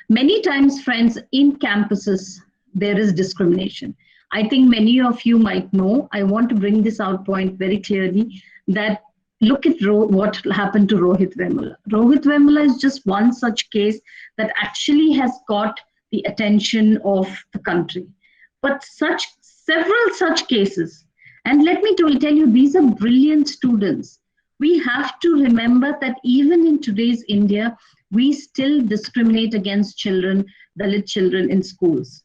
Many times, friends, in campuses, there is discrimination. I think many of you might know, I want to bring this out point very clearly, that look at what happened to Rohit Vemula. Rohit Vemula is just one such case that actually has got the attention of the country. But several such cases, and let me tell you, these are brilliant students. We have to remember that even in today's India, we still discriminate against children, Dalit children in schools.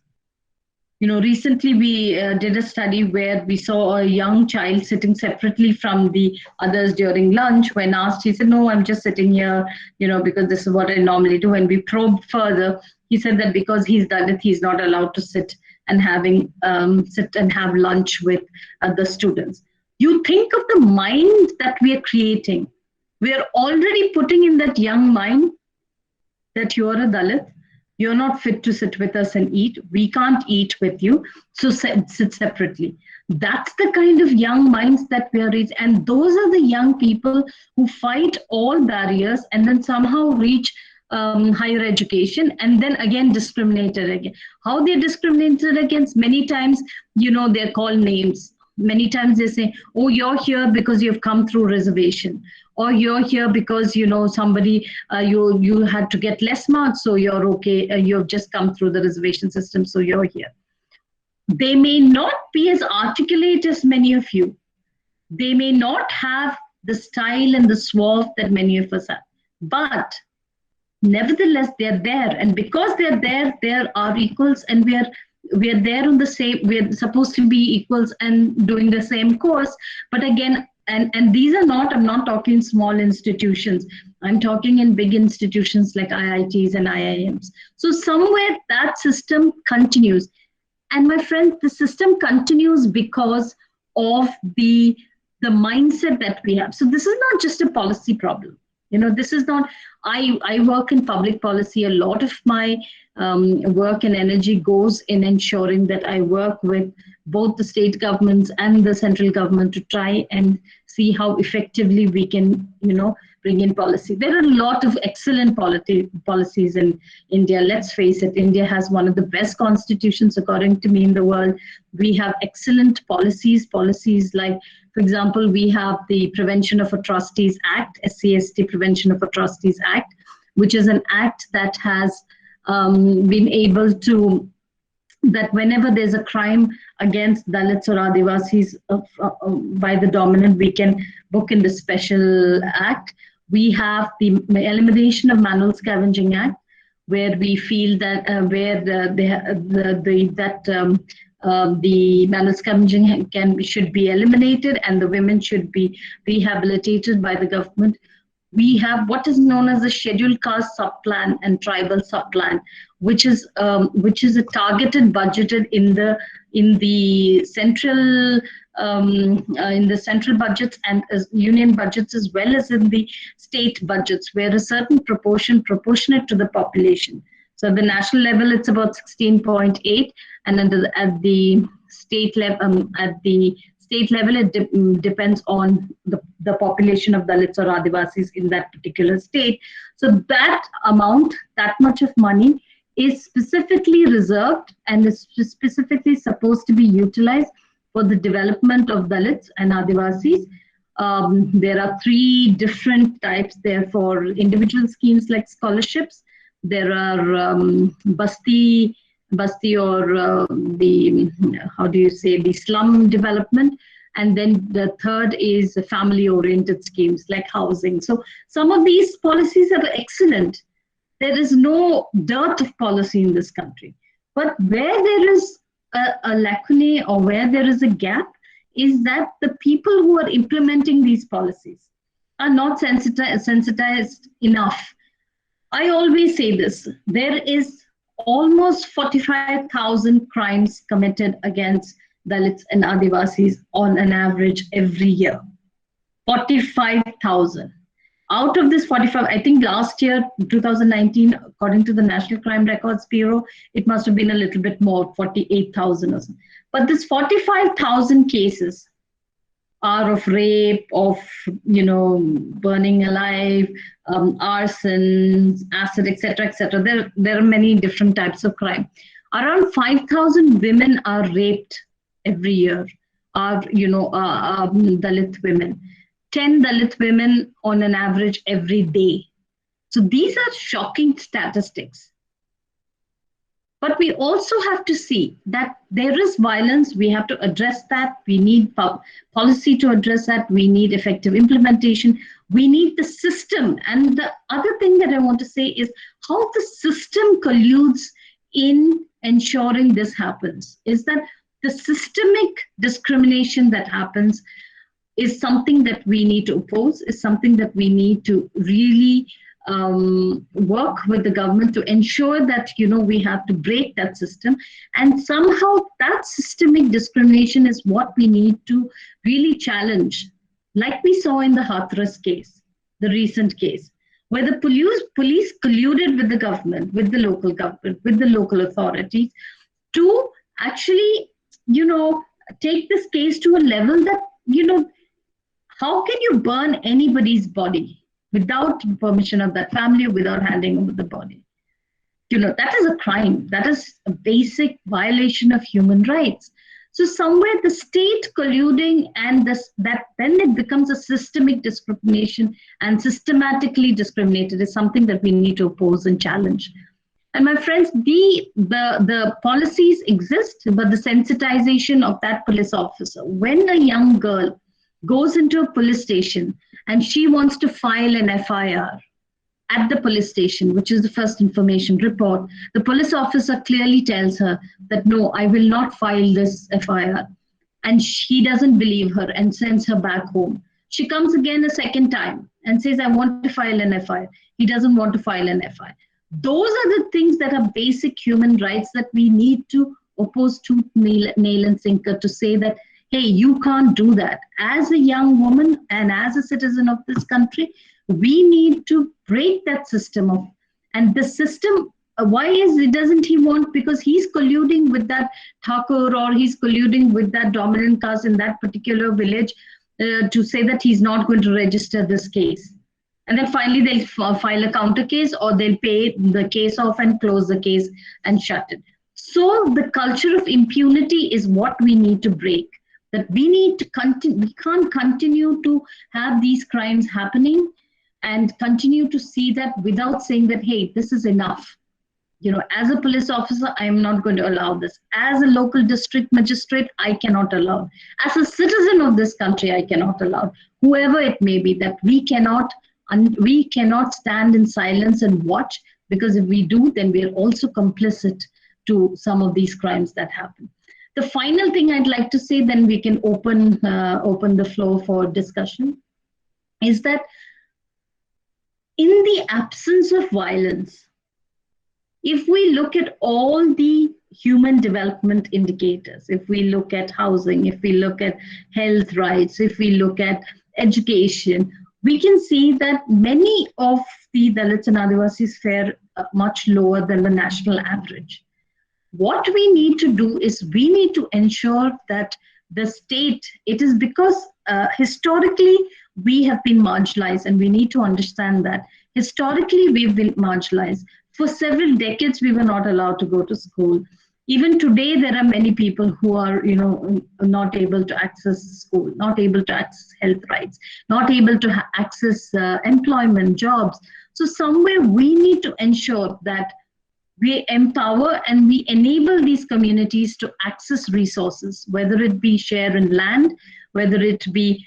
You know, recently we did a study where we saw a young child sitting separately from the others during lunch. When asked, he said, no, I'm just sitting here, you know, because this is what I normally do. When we probed further, he said that because he's Dalit, he's not allowed to sit and have lunch with the students. You think of the mind that we are creating. We are already putting in that young mind that you're a Dalit, you're not fit to sit with us and eat. We can't eat with you, so sit separately. That's the kind of young minds that we are raising. And those are the young people who fight all barriers and then somehow reach higher education and then again discriminated again. How they're discriminated against, many times, you know, they're called names. Many times they say, oh, you're here because you've come through reservation. Or you're here because, you know, somebody, you had to get less marks, so you're okay. You've just come through the reservation system, so you're here. They may not be as articulate as many of you. They may not have the style and the suave that many of us have. But nevertheless, they're there. And because they're there, they're our equals, and we're there on the same, we're supposed to be equals and doing the same course. But again, and these are not, I'm not talking small institutions. I'm talking in big institutions like IITs and IIMs. So somewhere that system continues. And my friends, the system continues because of the mindset that we have. So this is not just a policy problem. You know, this is not, I work in public policy. A lot of my work and energy goes in ensuring that I work with both the state governments and the central government to try and see how effectively we can, you know, bring in policy. There are a lot of excellent policies in India. Let's face it, India has one of the best constitutions, according to me, in the world. We have excellent policies like, for example, we have the Prevention of Atrocities Act, SCST Prevention of Atrocities Act, which is an act that has been able to, that whenever there's a crime against Dalits or Adivasis by the dominant, we can book in the special act. We have the Elimination of Manual Scavenging Act, where we feel that the manual scavenging should be eliminated and the women should be rehabilitated by the government. We have what is known as the Scheduled Caste Subplan and Tribal Subplan, which is a targeted budgeted in the central budgets and union budgets, as well as in the state budgets, where a certain proportion proportionate to the population. So at the national level, it's about 16.8, and at the state level, it depends on the population of Dalits or Adivasis in that particular state. So that amount, that much of money, is specifically reserved and is specifically supposed to be utilized for the development of Dalits and Adivasis. There are 3 different types there for individual schemes like scholarships. There are Basti or the slum development. And then the third is family-oriented schemes like housing. So some of these policies are excellent. There is no dearth of policy in this country. But where there is a lacune or where there is a gap is that the people who are implementing these policies are not sensitized enough. I always say this, there is almost 45,000 crimes committed against Dalits and Adivasis on an average every year. 45,000. Out of this 45, I think last year, 2019, according to the National Crime Records Bureau, it must have been a little bit more, 48,000 or something. But this 45,000 cases are of rape, of, burning alive, arson, acid, etc., etc. There are many different types of crime. Around 5,000 women are raped every year, are, Dalit women. 10 Dalit women on an average every day. So these are shocking statistics. But we also have to see that there is violence. We have to address that. We need policy to address that. We need effective implementation. We need the system. And the other thing that I want to say is how the system colludes in ensuring this happens, is that the systemic discrimination that happens is something that we need to oppose, is something that we need to really work with the government to ensure that, we have to break that system. And somehow that systemic discrimination is what we need to really challenge, like we saw in the Hathras case, the recent case, where the police colluded with the government, with the local government, with the local authorities to actually, take this case to a level that, how can you burn anybody's body without permission of that family, without handing over the body? That is a crime. That is a basic violation of human rights. So somewhere the state colluding and that then it becomes a systemic discrimination, and systematically discriminated is something that we need to oppose and challenge. And my friends, the policies exist, but the sensitization of that police officer, when a young girl goes into a police station and she wants to file an FIR at the police station, which is the first information report, the police officer clearly tells her that, no, I will not file this FIR. And she doesn't believe her and sends her back home. She comes again a second time and says, I want to file an FIR. He doesn't want to file an FIR. Those are the things that are basic human rights that we need to oppose tooth, nail and sinker, to say that, hey, you can't do that. As a young woman and as a citizen of this country, we need to break that system and the system. Why doesn't he want? Because he's colluding with that Thakur, or he's colluding with that dominant caste in that particular village to say that he's not going to register this case. And then finally they'll file a counter case, or they'll pay the case off and close the case and shut it. So the culture of impunity is what we need to break. That we need to continue, we can't continue to have these crimes happening and continue to see that without saying that, hey, this is enough. As a police officer, I am not going to allow this. As a local district magistrate, I cannot allow. As a citizen of this country, I cannot allow. Whoever it may be, that we cannot stand in silence and watch, because if we do, then we are also complicit to some of these crimes that happen. The final thing I'd like to say, then we can open the floor for discussion, is that in the absence of violence, if we look at all the human development indicators, if we look at housing, if we look at health rights, if we look at education, we can see that many of the Dalits and Adivasis fare much lower than the national average. What we need to do is we need to ensure that the state, it is because historically we have been marginalized, and we need to understand that historically we've been marginalized. For several decades we were not allowed to go to school. Even today there are many people who are not able to access school, not able to access health rights, not able to access employment, jobs. So somewhere we need to ensure that we empower and we enable these communities to access resources, whether it be share in land, whether it be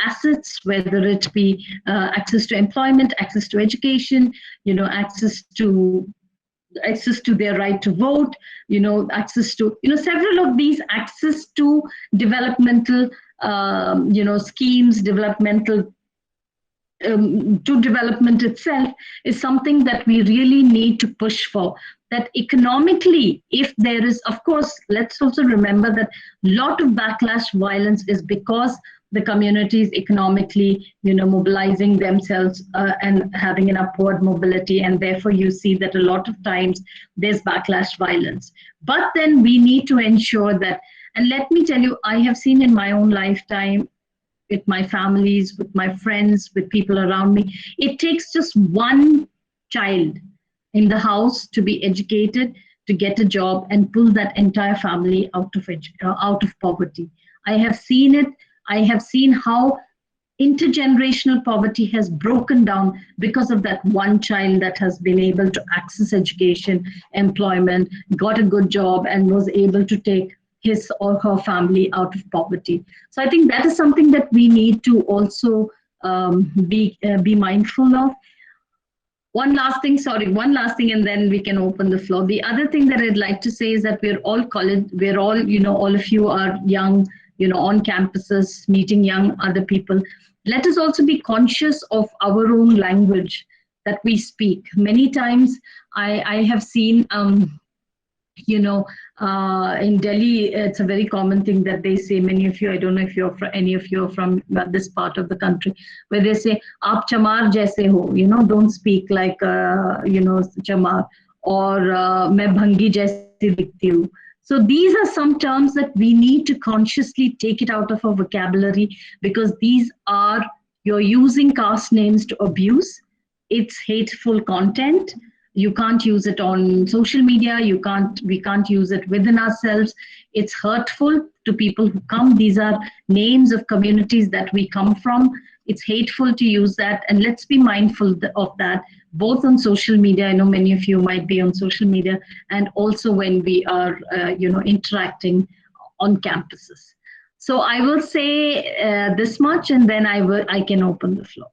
assets, whether it be access to employment, access to education, access to their right to vote, access to several of these, access to developmental schemes, developmental to development itself, is something that we really need to push for. That economically, if there is, of course, let's also remember that a lot of backlash violence is because the communities economically, mobilizing themselves and having an upward mobility, and therefore you see that a lot of times there's backlash violence. But then we need to ensure that, and let me tell you, I have seen in my own lifetime with my families, with my friends, with people around me. It takes just one child in the house to be educated, to get a job, and pull that entire family out of poverty. I have seen it. I have seen how intergenerational poverty has broken down because of that one child that has been able to access education, employment, got a good job, and was able to take his or her family out of poverty. So I think that is something that we need to also be mindful of. One last thing, and then we can open the floor. The other thing that I'd like to say is that we're all, all of you are young, on campuses, meeting young other people. Let us also be conscious of our own language that we speak. Many times I have seen, in Delhi, it's a very common thing that they say, many of you, I don't know if any of you are from this part of the country, where they say, "Aap chamar jaise ho," don't speak like, chamar, or "Main bhangi jaisi dikhti hu." So these are some terms that we need to consciously take it out of our vocabulary, because you're using caste names to abuse. It's hateful content. You can't use it on social media. We can't use it within ourselves. It's hurtful to people who come. These are names of communities that we come from. It's hateful to use that, and let's be mindful of that, both on social media. I know many of you might be on social media, and also when we are, interacting on campuses. So I will say this much, and then I can open the floor.